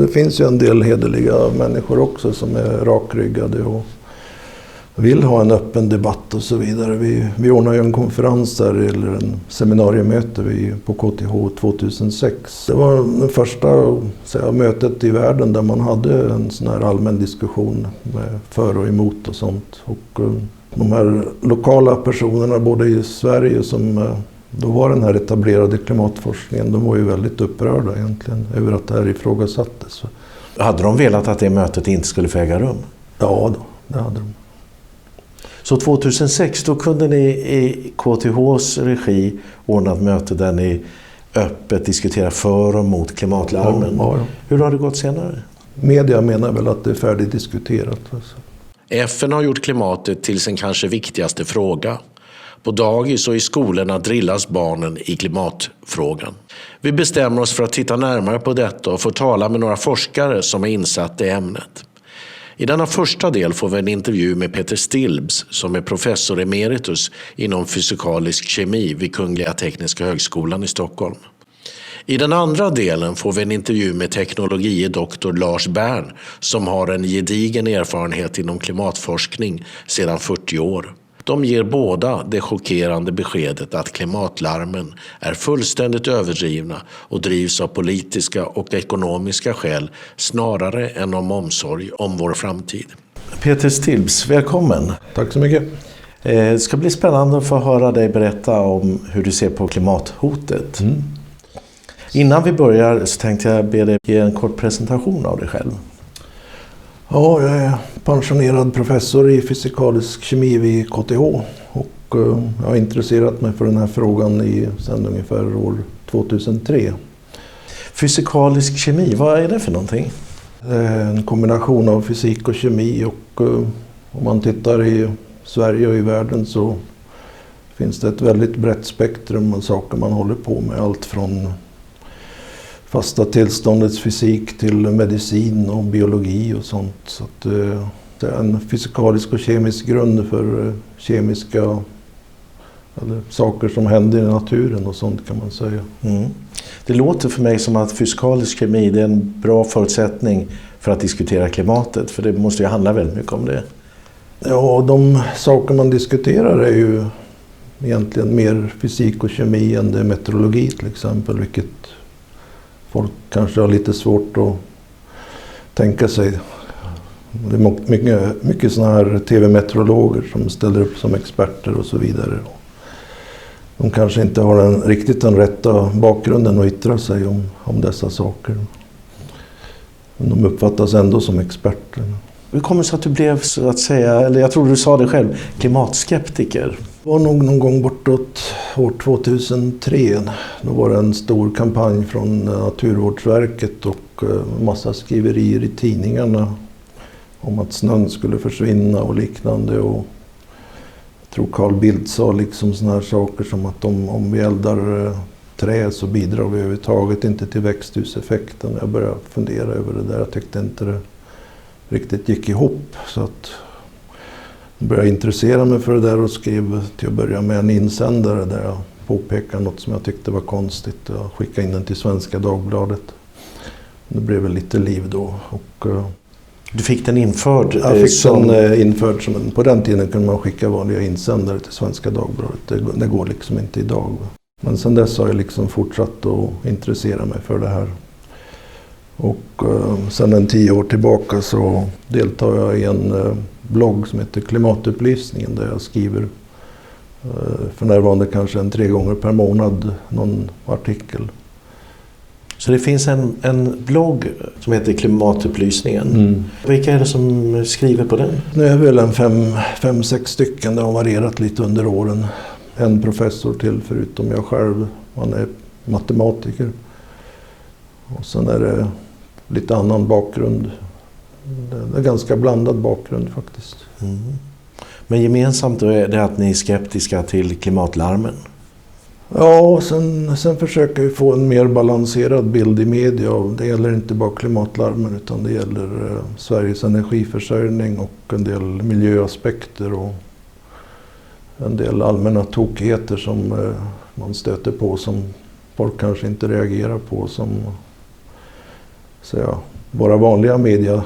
det finns ju en del hederliga människor också som är rakryggade och vill ha en öppen debatt och så vidare. Vi ordnar ju en konferens där, eller en seminariemöte på KTH 2006. Det var det första mötet i världen där man hade en sån här allmän diskussion med för och emot och sånt. Och de här lokala personerna både i Sverige som då var den här etablerade klimatforskningen, de var ju väldigt upprörda egentligen över att det här ifrågasattes. Hade de velat att det mötet inte skulle få äga rum? Ja, det hade de. Så 2006 då kunde ni i KTHs regi ordna ett möte där ni öppet diskuterar för och mot klimatlarmen. Ja. Hur har det gått senare? Media menar väl att det är färdigdiskuterat. Alltså. FN har gjort klimatet till sin kanske viktigaste fråga. På dagis och i skolorna drillas barnen i klimatfrågan. Vi bestämmer oss för att titta närmare på detta och få tala med några forskare som är insatta i ämnet. I denna första del får vi en intervju med Peter Stilbs som är professor emeritus inom fysikalisk kemi vid Kungliga Tekniska högskolan i Stockholm. I den andra delen får vi en intervju med teknologidoktor Lars Bern som har en gedigen erfarenhet inom klimatforskning sedan 40 år. De ger båda det chockerande beskedet att klimatlarmen är fullständigt överdrivna och drivs av politiska och ekonomiska skäl snarare än om omsorg om vår framtid. Peter Stilbs, välkommen. Tack så mycket. Det ska bli spännande att få höra dig berätta om hur du ser på klimathotet. Innan vi börjar så tänkte jag be dig ge en kort presentation av dig själv. Ja, jag är pensionerad professor i fysikalisk kemi vid KTH och jag har intresserat mig för den här frågan sedan ungefär år 2003. Fysikalisk kemi, vad är det för någonting? Det är en kombination av fysik och kemi och om man tittar i Sverige och i världen så finns det ett väldigt brett spektrum av saker man håller på med. Allt från fasta tillståndets fysik till medicin och biologi och sånt. Så att det är en fysikalisk och kemisk grund för kemiska eller saker som händer i naturen och sånt kan man säga. Det låter för mig som att fysikalisk kemi det är en bra förutsättning för att diskutera klimatet. För det måste ju handla väldigt mycket om det. Ja, de saker man diskuterar är ju egentligen mer fysik och kemi än det är meteorologi till exempel. Vilket folk kanske har lite svårt att tänka sig. Det är mycket såna här tv-meteorologer som ställer upp som experter och så vidare. De kanske inte har riktigt den rätta bakgrunden att yttra sig om dessa saker. Men de uppfattas ändå som experter. Hur kommer det sig att du blev så att säga, eller jag tror du sa det själv, klimatskeptiker? Det var nog någon gång bortåt år 2003. Då var det en stor kampanj från Naturvårdsverket och massa skriverier i tidningarna om att snön skulle försvinna och liknande. Och jag tror Carl Bildt sa liksom såna här saker som att om vi eldar trä så bidrar vi överhuvudtaget inte till växthuseffekten. Jag började fundera över det där. Jag tyckte inte det riktigt gick ihop så att jag började intressera mig för det där och skrev till att börja med en insändare där jag påpekade något som jag tyckte var konstigt. Jag skickade in den till Svenska Dagbladet. Det blev väl lite liv då. Och, du fick den införd? Jag fick den införd. På den tiden kunde man skicka vanliga insändare till Svenska Dagbladet. Det går liksom inte idag. Men sen dess har jag liksom fortsatt att intressera mig för det här. Och sen 10 år tillbaka så deltar jag i en blogg som heter Klimatupplysningen där jag skriver för närvarande kanske 3 gånger per månad någon artikel. Så det finns en blogg som heter Klimatupplysningen. Vilka är det som skriver på den? Nu är väl 5-6 stycken. Det har varierat lite under åren. En professor till förutom jag själv. Han är matematiker. Och sen är det lite annan bakgrund. Det är ganska blandad bakgrund faktiskt. Men gemensamt då är det att ni är skeptiska till klimatlarmen? Ja, och sen försöker vi få en mer balanserad bild i media. Det gäller inte bara klimatlarmen utan det gäller Sveriges energiförsörjning och en del miljöaspekter och en del allmänna tokigheter som man stöter på som folk kanske inte reagerar på. Som så ja, bara vanliga media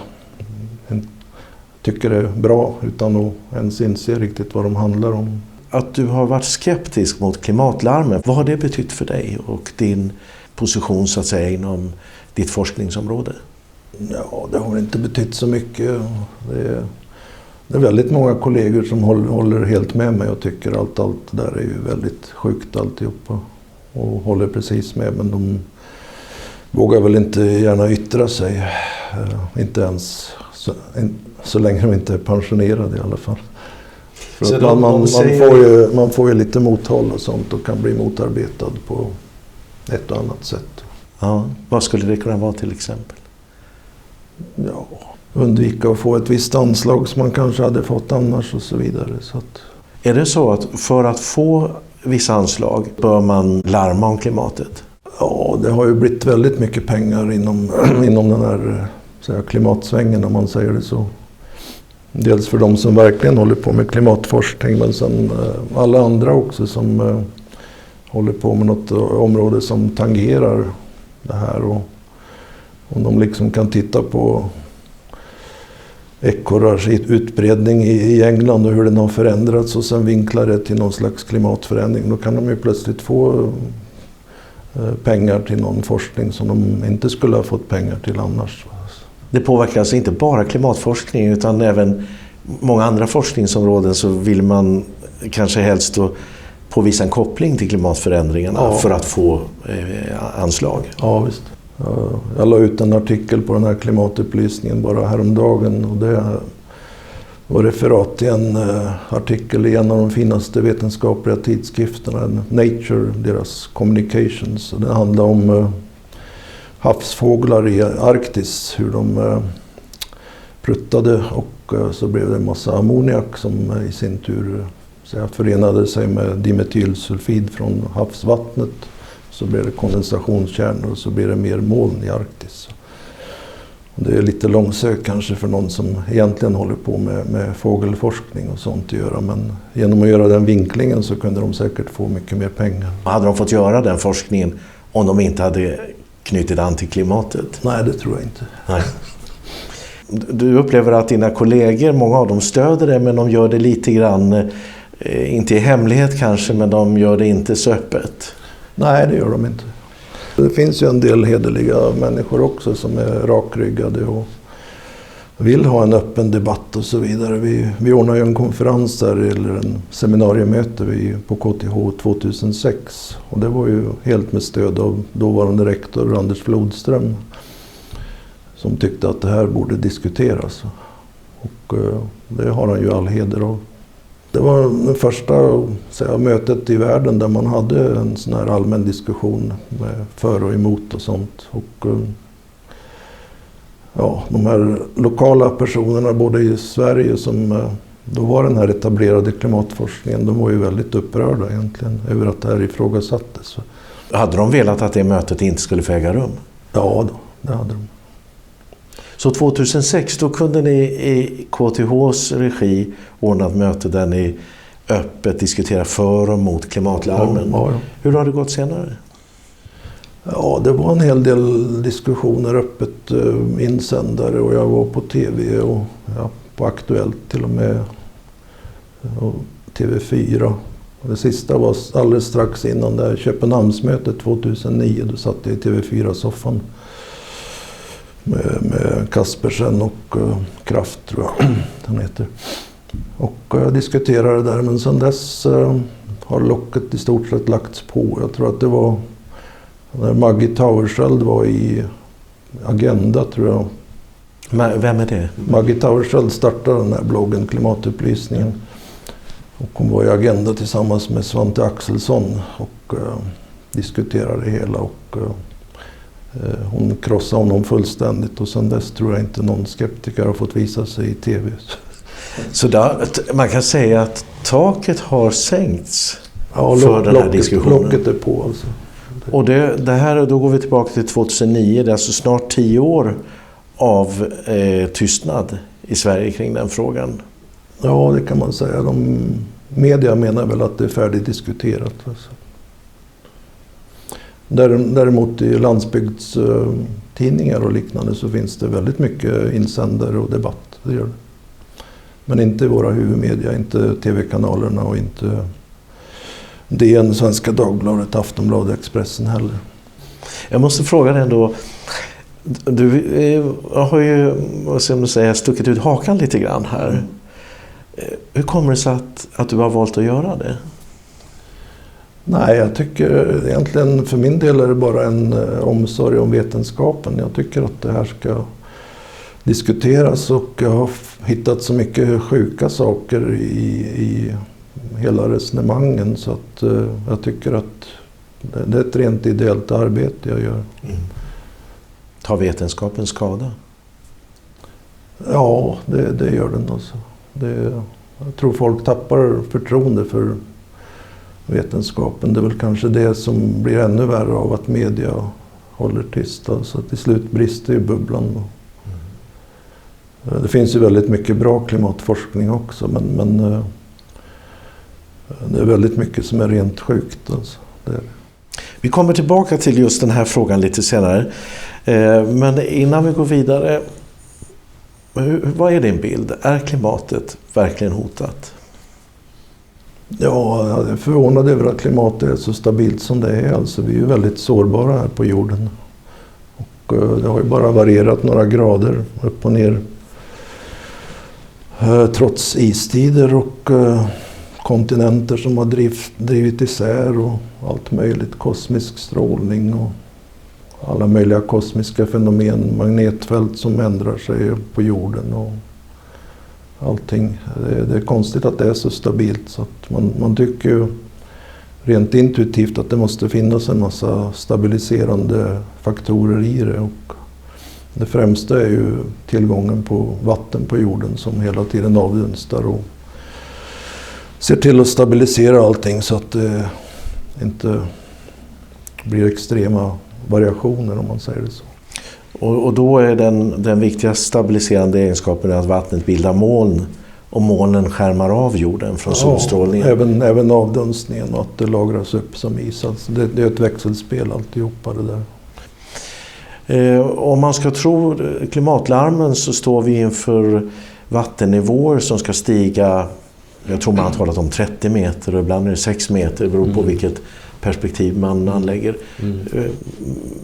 tycker är bra utan att ens inse riktigt vad de handlar om. Att du har varit skeptisk mot klimatlarmen, vad har det betytt för dig och din position så att säga inom ditt forskningsområde? Ja, det har inte betytt så mycket. Det är väldigt många kollegor som håller helt med mig och tycker allt det där är ju väldigt sjukt alltihopa. Och håller precis med, men de vågar väl inte gärna yttra sig. Inte ens så länge de inte är pensionerade i alla fall. För man får ju lite mothåll och sånt och kan bli motarbetad på ett och annat sätt. Ja, vad skulle det kunna vara till exempel? Ja, undvika att få ett visst anslag som man kanske hade fått annars och så vidare. Så att... Är det så att för att få vissa anslag bör man larma om klimatet? Ja, det har ju blivit väldigt mycket pengar inom den här klimatsvängen om man säger det så. Dels för de som verkligen håller på med klimatforskning men sen alla andra också som håller på med något område som tangerar det här. Och om de liksom kan titta på ekorrars utbredning i England och hur den har förändrats och sen vinklar det till någon slags klimatförändring. Då kan de ju plötsligt få pengar till någon forskning som de inte skulle ha fått pengar till annars. Det påverkar alltså inte bara klimatforskning utan även många andra forskningsområden, så vill man kanske helst då påvisa en koppling till klimatförändringarna för att få anslag. Ja, visst. Jag la ut en artikel på den här klimatupplysningen bara häromdagen och det var referat till en artikel i en av de finaste vetenskapliga tidskrifterna, Nature, deras Communications. Och det handlar om havsfåglar i Arktis, hur de pruttade och så blev det en massa ammoniak som i sin tur förenade sig med dimetylsulfid från havsvattnet. Så blir det kondensationskärnor och så blir det mer moln i Arktis. Och det är lite långsökt kanske för någon som egentligen håller på med fågelforskning och sånt att göra. Men genom att göra den vinklingen så kunde de säkert få mycket mer pengar. Hade de fått göra den forskningen om de inte hade knutit an till klimatet? Nej, det tror jag inte. Nej. Du upplever att dina kollegor, många av dem stöder det, men de gör det lite grann, inte i hemlighet kanske, men de gör det inte så öppet. Nej, det gör de inte. Det finns ju en del hederliga människor också som är rakryggade och vill ha en öppen debatt och så vidare. Vi ordnar ju en konferens där, eller en seminariemöte på KTH 2006. Och det var ju helt med stöd av dåvarande rektor Anders Flodström som tyckte att det här borde diskuteras. Och det har han ju all heder av. Det var det första mötet i världen där man hade en sån här allmän diskussion med för och emot och sånt. Och de här lokala personerna både i Sverige som då var den här etablerade klimatforskningen, de var ju väldigt upprörda egentligen över att det här ifrågasattes. Hade de velat att det mötet inte skulle få äga rum? Ja, det hade de. Så 2006 då kunde ni i KTHs regi ordna ett möte där ni öppet diskuterar för och mot klimatlarmen. Ja. Hur har det gått senare? Ja, det var en hel del diskussioner öppet insändare och jag var på tv och på Aktuellt till och med och TV4. Och det sista var alldeles strax innan det här Köpenhamnsmötet 2009. Då satt jag i TV4-soffan med Kaspersen och Kraft tror jag den heter. Och diskuterade där, men sedan dess har locket i stort sett lagts på. Jag tror att det var när Maggie Towerschiöld var i Agenda tror jag. Vem är det? Maggie Towerschiöld startade den här bloggen Klimatupplysningen. Och hon var i Agenda tillsammans med Svante Axelsson och diskuterade det hela och hon krossade honom fullständigt och sen dess tror jag inte någon skeptiker har fått visa sig i tv. Så där, man kan säga att taket har sänkts för den här diskussionen. Locket är på alltså. Och det här, då går vi tillbaka till 2009, det är alltså snart 10 år av tystnad i Sverige kring den frågan. Ja, det kan man säga. Media menar väl att det är färdigdiskuterat. Alltså. Däremot i landsbygdstidningarna tidningar och liknande så finns det väldigt mycket insändare och debatt. Det gör det. Men inte i våra huvudmedia, inte tv-kanalerna och inte DN, Svenska Dagbladet, Aftonbladet, Expressen heller. Jag måste fråga dig ändå, du har ju, vad ska man säga, stuckit ut hakan lite grann här. Hur kommer det sig att du har valt att göra det? Nej, jag tycker egentligen för min del är det bara en omsorg om vetenskapen. Jag tycker att det här ska diskuteras och jag har hittat så mycket sjuka saker i hela resonemangen så att jag tycker att det är ett rent ideellt arbete jag gör. Tar vetenskapen skada? Ja, det gör den alltså. Jag tror folk tappar förtroende för vetenskapen. Det är väl kanske det som blir ännu värre av att media håller tyst. Så till slut brister ju bubblan. Det finns ju väldigt mycket bra klimatforskning också men det är väldigt mycket som är rent sjukt. Alltså. Vi kommer tillbaka till just den här frågan lite senare. Men innan vi går vidare, vad är din bild? Är klimatet verkligen hotat? Ja, jag är förvånad över att klimatet är så stabilt som det är. Alltså, vi är ju väldigt sårbara här på jorden. Och det har ju bara varierat några grader upp och ner. Trots istider och kontinenter som har drivit isär och allt möjligt. Kosmisk strålning och alla möjliga kosmiska fenomen. Magnetfält som ändrar sig på jorden och allting. Det är konstigt att det är så stabilt så att man tycker ju rent intuitivt att det måste finnas en massa stabiliserande faktorer i det och det främsta är ju tillgången på vatten på jorden som hela tiden avdunstar och ser till att stabilisera allting så att det inte blir extrema variationer om man säger det så. Och då är den viktigaste stabiliserande egenskapen att vattnet bildar moln och molnen skärmar av jorden från solstrålningen. Även avdunstningen och att det lagras upp som is. Alltså det är ett växelspel alltihopa det där. Om man ska tro klimatlarmen så står vi inför vattennivåer som ska stiga, jag tror man har talat om 30 meter och ibland är det 6 meter, det beror på vilket perspektiv man anlägger.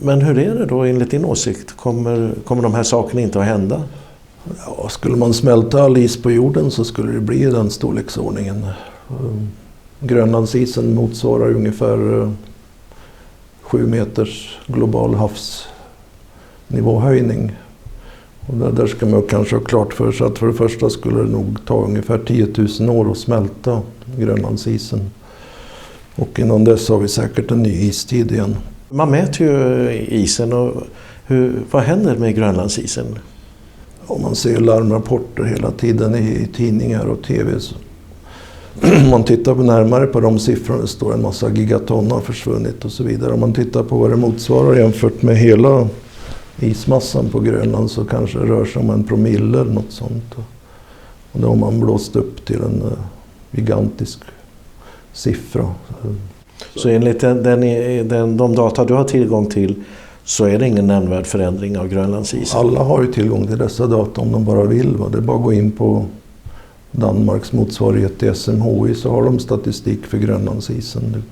Men hur är det då enligt din åsikt? Kommer de här sakerna inte att hända? Ja, skulle man smälta all is på jorden så skulle det bli den storleksordningen. Grönlandsisen motsvarar ungefär 7 meters global havsnivåhöjning. Och där ska man kanske ha klart för sig att för det första skulle det nog ta ungefär 10 000 år att smälta Grönlandsisen. Och innan dess har vi säkert en ny istid igen. Man mäter ju isen och vad händer med Grönlandsisen? Om man ser larmrapporter hela tiden i tidningar och tv så om man tittar närmare på de siffrorna, det står en massa gigaton har försvunnit och så vidare. Om man tittar på vad det motsvarar jämfört med hela ismassan på Grönland så kanske det rör sig om 1 promille eller något sånt. Och då har man blåst upp till en gigantisk siffra. Så enligt de data du har tillgång till så är det ingen nämnvärd förändring av Grönlandsisen? Alla har ju tillgång till dessa data om de bara vill. Det är bara att gå in på Danmarks motsvarighet till SMHI så har de statistik för Grönlandsisen. Du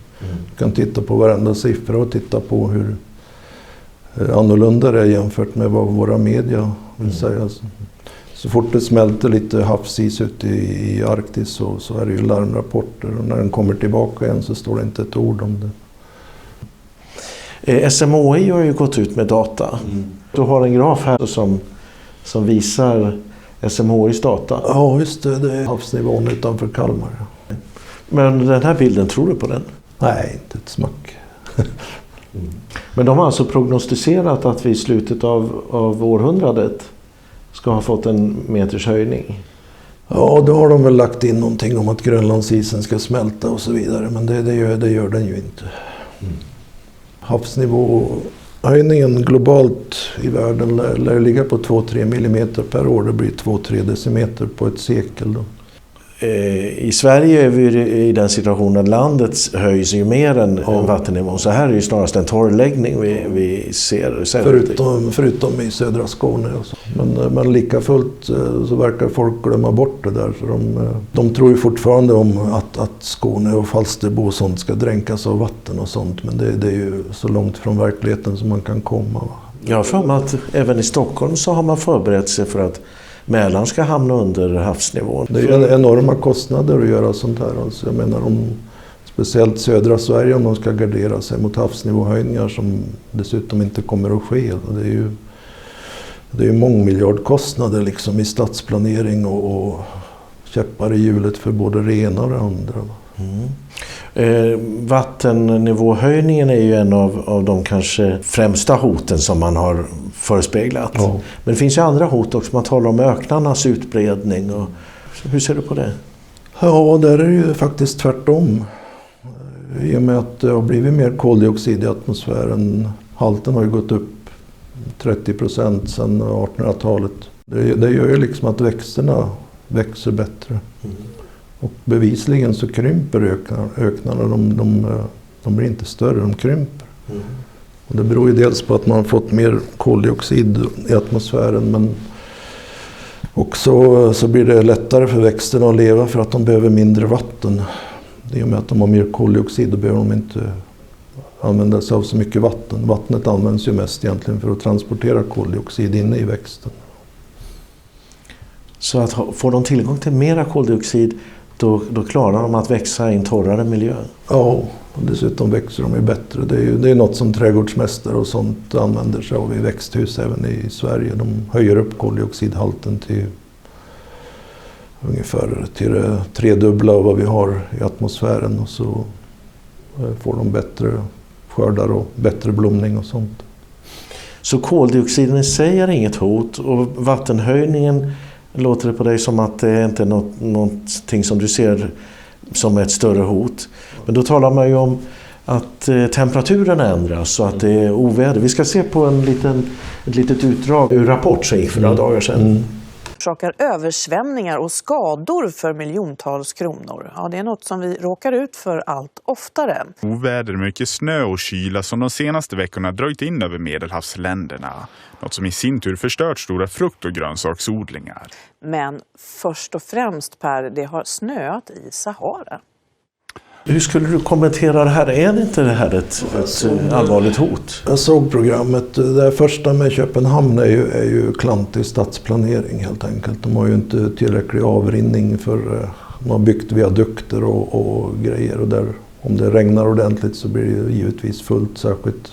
kan titta på varenda siffra och titta på hur annorlunda det är jämfört med vad våra media vill säga. Så fort det smälter lite havsis ute i Arktis så är det ju larmrapporter och när den kommer tillbaka igen så står det inte ett ord om det. SMHI har ju gått ut med data. Du har en graf här som visar SMHIs data. Ja, just det. Det är havsnivån utanför Kalmar. Men den här bilden, tror du på den? Nej, inte ett smack. Men de har alltså prognostiserat att vi i slutet av århundradet ska ha fått 1 meters höjning. Ja, då har de väl lagt in någonting om att Grönlandsisen ska smälta och så vidare. Men det gör den ju inte. Havsnivåhöjningen globalt i världen lär ligga på 2-3 millimeter per år. Det blir 2-3 decimeter på ett sekel. Då. I Sverige är vi i den situationen att landet höjs ju mer än vattennivån. Så här är ju snarast en torrläggning vi ser. Förutom i södra Skåne. Och så. Men lika fullt så verkar folk glömma bort det där. Så de tror ju fortfarande om att Skåne och Falsterbo och sånt ska dränkas av vatten och sånt. Men det är ju så långt från verkligheten som man kan komma. Va? Jag har för mig att även i Stockholm så har man förberett sig för att Mälaren ska hamna under havsnivån. Det är ju enorma kostnader att göra sånt här. Alltså jag menar speciellt södra Sverige om de ska gardera sig mot havsnivåhöjningar som dessutom inte kommer att ske. Det är ju mångmiljardkostnader liksom i stadsplanering och käppar i hjulet för både det ena och det andra. Vattennivåhöjningen är ju en av de kanske främsta hoten som man har förespeglat. Ja. Men det finns ju andra hot också. Man talar om öknarnas utbredning. Hur ser du på det? Ja, där är det ju faktiskt tvärtom. I och med att det har blivit mer koldioxid i atmosfären. Halten har ju gått upp 30% sedan 1800-talet. Det gör ju liksom att växterna växer bättre. Och bevisligen så krymper öknarna, de blir inte större, de krymper. Och det beror ju dels på att man har fått mer koldioxid i atmosfären, men också så blir det lättare för växterna att leva för att de behöver mindre vatten. I och med att de har mer koldioxid då behöver de inte använda sig av så mycket vatten. Vattnet används ju mest egentligen för att transportera koldioxid inne i växten. Så att får de tillgång till mera koldioxid då klarar de att växa i en torrare miljö? Ja, och dessutom växer de ju bättre. Det är något som trädgårdsmästare och sånt använder sig av i växthus även i Sverige. De höjer upp koldioxidhalten till ungefär till det tredubbla av vad vi har i atmosfären och så får de bättre skördar och bättre blomning och sånt. Så koldioxiden i sig är inget hot och vattenhöjningen låter det på dig som att det inte är någonting som du ser som ett större hot. Men då talar man ju om att temperaturen ändras så att det är oväder. Vi ska se på ett litet utdrag ur rapport som gick för några dagar sedan. Orsakar översvämningar och skador för miljontals kronor. Ja, det är något som vi råkar ut för allt oftare. Oväder, mycket snö och kyla som de senaste veckorna dragit in över Medelhavsländerna. Något som i sin tur förstört stora frukt- och grönsaksodlingar. Men först och främst, Per, det har snöat i Sahara. Hur skulle du kommentera det här? Är inte det här ett allvarligt hot? Jag såg programmet. Det första med Köpenhamn är ju klantig stadsplanering helt enkelt. De har ju inte tillräcklig avrinning för de har byggt viadukter och grejer. Och där, om det regnar ordentligt så blir det givetvis fullt, särskilt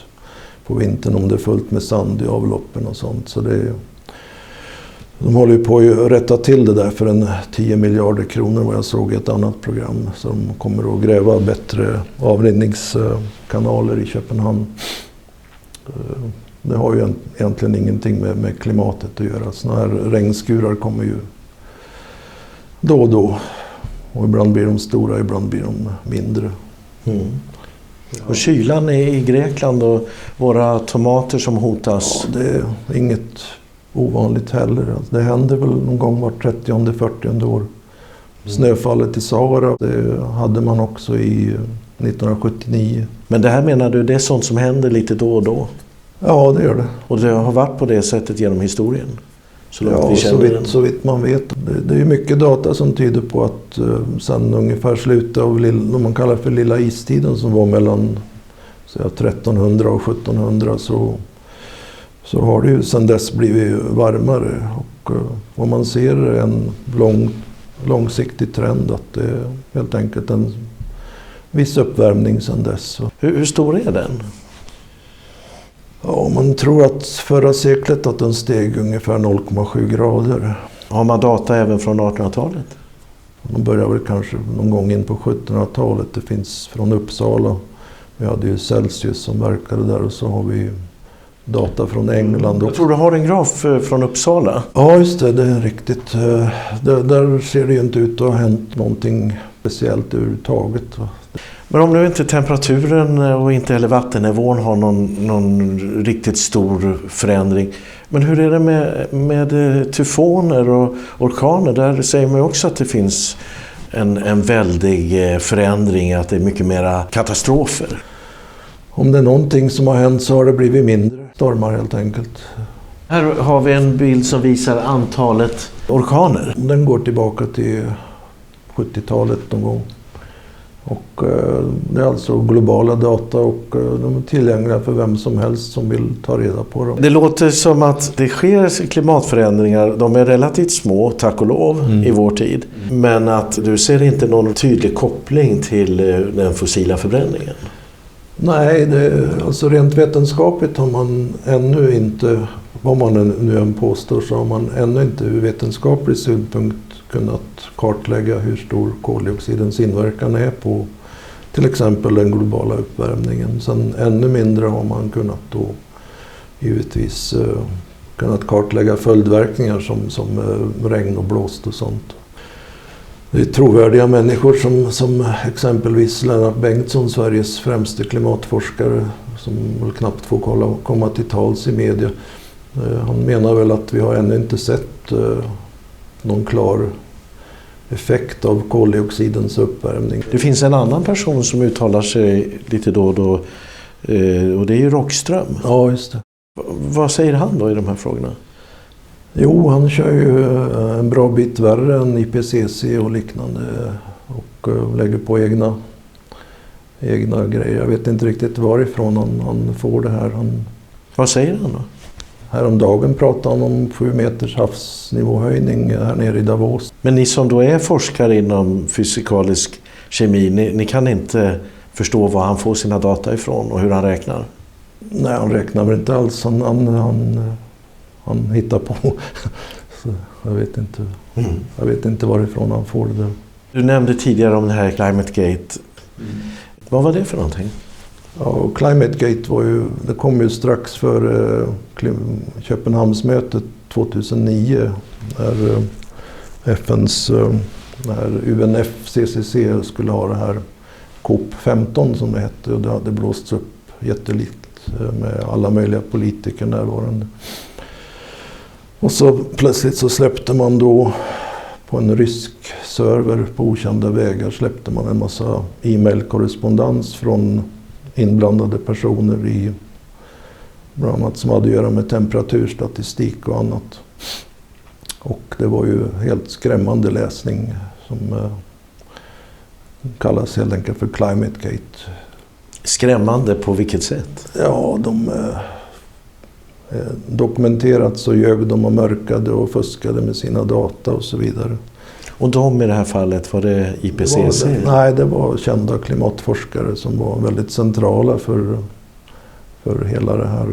på vintern om det är fullt med sand i avloppen och sånt. Så de håller ju på att rätta till det där för 10 miljarder kronor vad jag såg i ett annat program. Så de kommer att gräva bättre avrinningskanaler i Köpenhamn. Det har ju egentligen ingenting med klimatet att göra. Såna här regnskurar kommer ju då och då. Och ibland blir de stora, ibland blir de mindre. Och kylan är i Grekland och våra tomater som hotas. Ja, det är inget ovanligt heller. Det händer väl någon gång var 30-40 år. Snöfallet i Sahara, det hade man också i 1979. Men det här menar du, det är sånt som händer lite då och då? Ja, det gör det. Och det har varit på det sättet genom historien? Så vitt man vet. Det är ju mycket data som tyder på att sen ungefär slutet av vad man kallar för lilla istiden som var mellan 1300 och 1700 så har det ju sedan dess blivit varmare och man ser en långsiktig trend att det är helt enkelt en viss uppvärmning sedan dess. Hur stor är den? Ja, man tror att förra seklet att den steg ungefär 0,7 grader. Har man data även från 1800-talet? De börjar väl kanske någon gång in på 1700-talet. Det finns från Uppsala. Vi hade ju Celsius som verkade där och så har vi data från England. Jag tror du har en graf från Uppsala. Ja, just det är riktigt. Där ser det ju inte ut att ha hänt någonting speciellt överhuvudtaget. Men om nu inte temperaturen och inte heller vattennivån har någon riktigt stor förändring. Men hur är det med tyfoner och orkaner? Där säger man också att det finns en väldig förändring, att det är mycket mera katastrofer? Om det är någonting som har hänt så har det blivit mindre stormar helt enkelt. Här har vi en bild som visar antalet orkaner. Den går tillbaka till 70-talet någon gång. Och det är alltså globala data och de är tillgängliga för vem som helst som vill ta reda på dem. Det låter som att det sker klimatförändringar. De är relativt små, tack och lov, i vår tid. Men att du ser inte någon tydlig koppling till den fossila förbränningen? Nej, alltså rent vetenskapligt har man ännu inte, vad man nu än påstår, så har man ännu inte ur vetenskaplig synpunkt kunnat kartlägga hur stor koldioxidens inverkan är på till exempel den globala uppvärmningen. Sen ännu mindre har man kunnat då givetvis kunnat kartlägga följdverkningar som regn och blåst och sånt. Det är trovärdiga människor som exempelvis Lennart Bengtsson, Sveriges främste klimatforskare, som väl knappt får komma till tals i media. Han menar väl att vi har ännu inte sett någon klar effekt av koldioxidens uppvärmning. Det finns en annan person som uttalar sig lite då och då, och det är ju Rockström. Ja, just det. Vad säger han då i de här frågorna? Jo, han kör ju en bra bit värre än IPCC och liknande och lägger på egna grejer. Jag vet inte riktigt varifrån han får det här. Vad säger han då? Häromdagen pratade han om 7 meters havsnivåhöjning här nere i Davos. Men ni som då är forskare inom fysikalisk kemi, ni kan inte förstå var han får sina data ifrån och hur han räknar? Nej, han räknar väl inte alls. Han hittar på. Så jag vet inte varifrån han får det där. Du nämnde tidigare om det här Climate Gate. Vad var det för någonting? Ja, och Climate Gate det kom ju strax före Köpenhamnsmötet 2009 när FNs när UNFCCC skulle ha det här COP15 som det hette, och det hade blåsts upp jättelikt med alla möjliga politiker närvarande. Och så plötsligt så släppte man då på en rysk server på okända vägar släppte man en massa e-mailkorrespondens från inblandade personer i bland annat som hade att göra med temperaturstatistik och annat. Och det var ju helt skrämmande läsning som kallas helt enkelt för Climate Gate. Skrämmande på vilket sätt? Ja, de dokumenterat så ljög de och mörkade och fuskade med sina data och så vidare. Och de i det här fallet, var det IPCC? Nej, det var kända klimatforskare som var väldigt centrala för hela det här,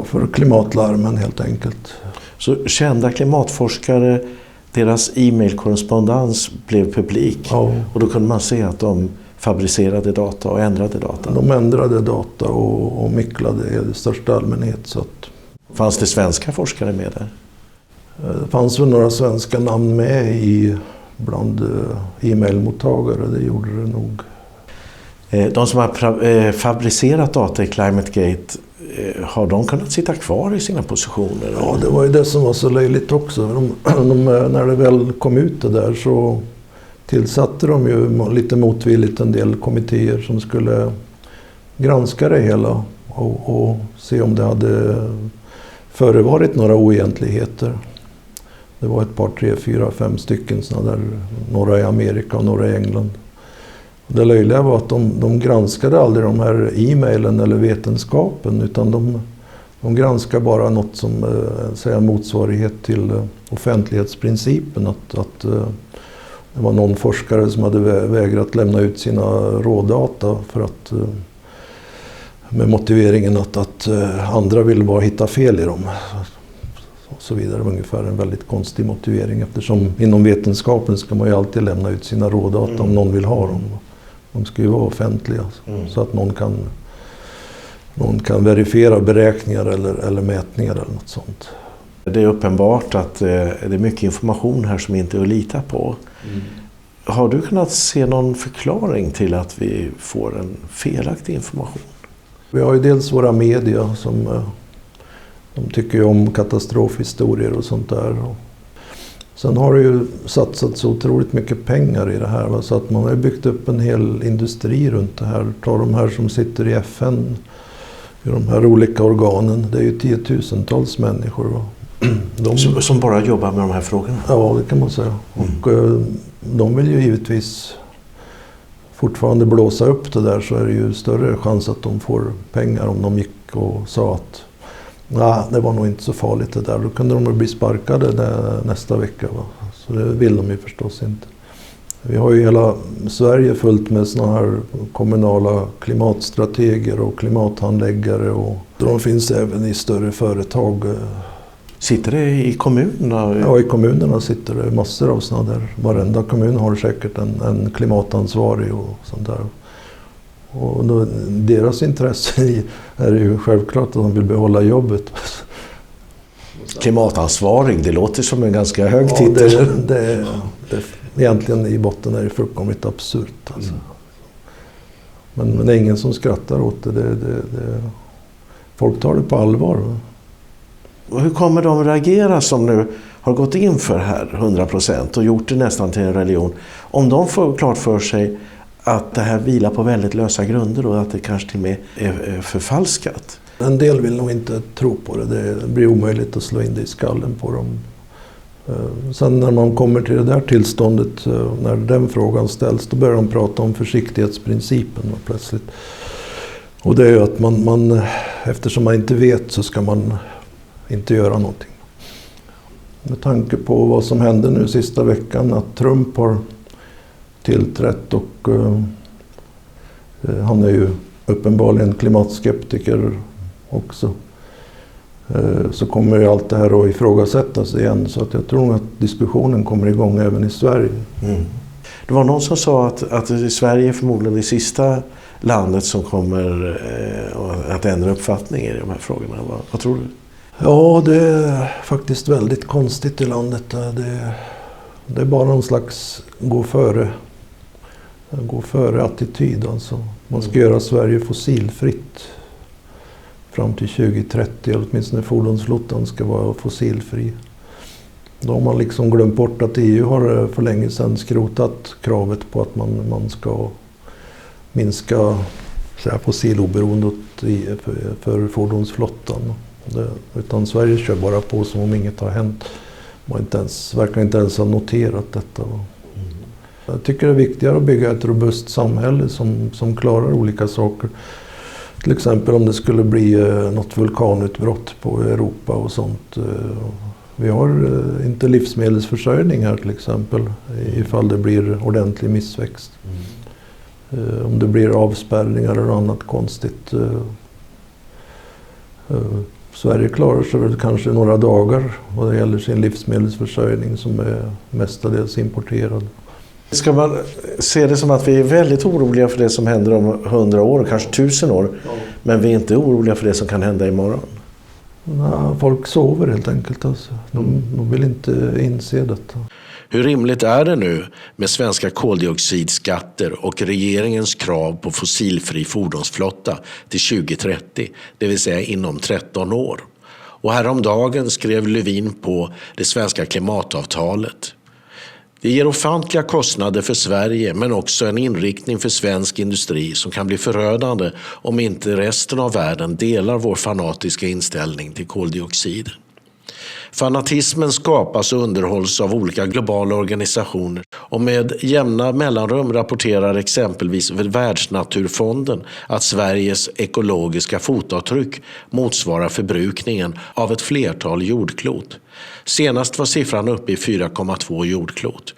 för klimatlarmen helt enkelt. Så kända klimatforskare, deras e-mailkorrespondens blev publik, och då kunde man se att de fabricerade data och ändrade data? De ändrade data och mycklade i största allmänhet. Så att, fanns det svenska forskare med där? Det fanns väl några svenska namn med bland e-mailmottagare, det gjorde det nog. De som har fabricerat data i Climate Gate, har de kunnat sitta kvar i sina positioner? Ja, det var ju det som var så löjligt också. När det väl kom ut det där så tillsatte de ju lite motvilligt en del kommittéer som skulle granska det hela och se om det hade förevarit några oegentligheter. Det var ett par, 3, 4, 5 stycken sådana där, några i Amerika och några i England. Det löjliga var att de granskade aldrig de här e-mailen eller vetenskapen, utan de granskade bara något som säger motsvarighet till offentlighetsprincipen, att det var någon forskare som hade vägrat lämna ut sina rådata för att med motiveringen att andra ville bara hitta fel i dem. Och så vidare, ungefär en väldigt konstig motivering, eftersom inom vetenskapen ska man ju alltid lämna ut sina rådata om någon vill ha dem. De ska ju vara offentliga så att någon kan verifiera beräkningar eller mätningar eller något sånt. Det är uppenbart att det är mycket information här som inte är att lita på. Har du kunnat se någon förklaring till att vi får en felaktig information? Vi har ju dels våra media som de tycker ju om katastrofhistorier och sånt där. Sen har det ju satsats så otroligt mycket pengar i det här. Va? Så att man har byggt upp en hel industri runt det här. Ta de här som sitter i FN, i de här olika organen. Det är ju tiotusentals människor. Va? Som bara jobbar med de här frågorna? Ja, det kan man säga. Och de vill ju givetvis fortfarande blåsa upp det där, så är det ju större chans att de får pengar om de gick och sa att nej, det var nog inte så farligt det där. Då kunde de bli sparkade nästa vecka. Va? Så det vill de ju förstås inte. Vi har ju hela Sverige fullt med såna här kommunala klimatstrateger och klimathandläggare. Och de finns även i större företag. Sitter det i kommunerna? Ja, i kommunerna sitter det massor av sådana där. Varenda kommun har säkert en klimatansvarig och sånt där. Och då, deras intresse är ju självklart att de vill behålla jobbet. Klimatansvarig, det låter som en ganska hög titel. Det egentligen i botten är det fullkomligt absurt. Alltså. Men det är ingen som skrattar åt det. Folk tar det på allvar. Va? Och hur kommer de reagera som nu har gått in för här 100% och gjort det nästan till en religion? Om de får klart för sig att det här vilar på väldigt lösa grunder och att det kanske till och med är förfalskat. En del vill nog inte tro på det. Det blir omöjligt att slå in det i skallen på dem. Sen när man kommer till det där tillståndet, när den frågan ställs, då börjar de prata om försiktighetsprincipen plötsligt. Och det är ju att man eftersom man inte vet så ska man inte göra någonting. Med tanke på vad som hände nu sista veckan, att Trump har tillträtt och han är ju uppenbarligen klimatskeptiker också. Så kommer ju allt det här att ifrågasättas igen, så att jag tror att diskussionen kommer igång även i Sverige. Det var någon som sa att Sverige är förmodligen det sista landet som kommer att ändra uppfattning i de här frågorna. Vad tror du? Ja, det är faktiskt väldigt konstigt i landet. Det är bara någon slags gå före attityd. Alltså. Man ska göra Sverige fossilfritt fram till 2030, eller åtminstone fordonsflottan ska vara fossilfri. Då har man liksom glömt bort att EU har för länge sedan skrotat kravet på att man ska minska fossiloberoendet för fordonsflottan. Utan Sverige kör bara på som om inget har hänt. Man verkar inte ens ha noterat detta. Jag tycker det är viktigare att bygga ett robust samhälle som klarar olika saker. Till exempel om det skulle bli något vulkanutbrott på Europa och sånt. Vi har inte livsmedelsförsörjning här till exempel, ifall det blir ordentlig missväxt. Om det blir avspärrningar eller annat konstigt. Sverige klarar sig väl kanske några dagar vad det gäller sin livsmedelsförsörjning som är mestadels importerad. Ska man se det som att vi är väldigt oroliga för det som händer om 100 år, kanske 1000 år, men vi är inte oroliga för det som kan hända imorgon? Nej, folk sover helt enkelt. Alltså. De vill inte inse detta. Hur rimligt är det nu med svenska koldioxidskatter och regeringens krav på fossilfri fordonsflotta till 2030, det vill säga inom 13 år? Och häromdagen skrev Lövin på det svenska klimatavtalet. Det ger ofantliga kostnader för Sverige, men också en inriktning för svensk industri som kan bli förödande om inte resten av världen delar vår fanatiska inställning till koldioxid. Fanatismen skapas och underhålls av olika globala organisationer, och med jämna mellanrum rapporterar exempelvis Världsnaturfonden att Sveriges ekologiska fotavtryck motsvarar förbrukningen av ett flertal jordklot. Senast var siffran uppe i 4,2 jordklot.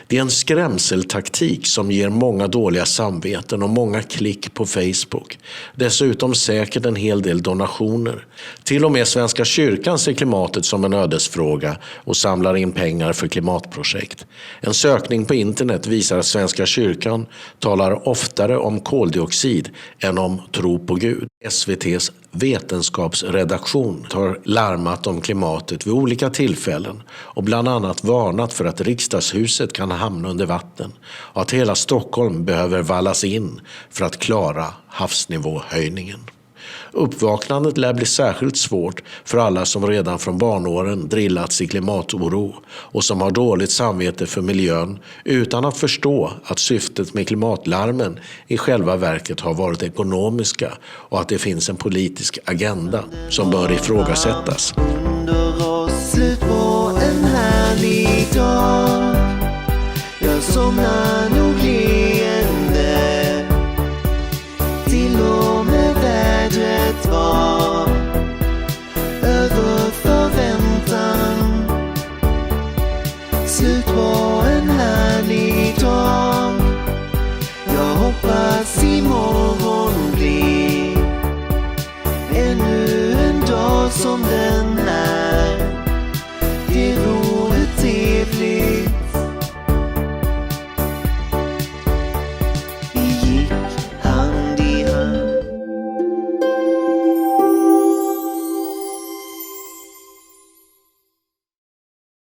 Det är en skrämseltaktik som ger många dåliga samveten och många klick på Facebook. Dessutom säkert en hel del donationer. Till och med Svenska kyrkan ser klimatet som en ödesfråga och samlar in pengar för klimatprojekt. En sökning på internet visar att Svenska kyrkan talar oftare om koldioxid än om tro på Gud. SVT:s vetenskapsredaktion har larmat om klimatet vid olika tillfällen och bland annat varnat för att riksdagshuset kan hamna under vatten och att hela Stockholm behöver vallas in för att klara havsnivåhöjningen. Uppvaknandet lär bli särskilt svårt för alla som redan från barnåren drillats i klimatoro och som har dåligt samvete för miljön utan att förstå att syftet med klimatlarmen i själva verket har varit ekonomiska och att det finns en politisk agenda som bör ifrågasättas. Slut på en härlig dag. Jag somnar nog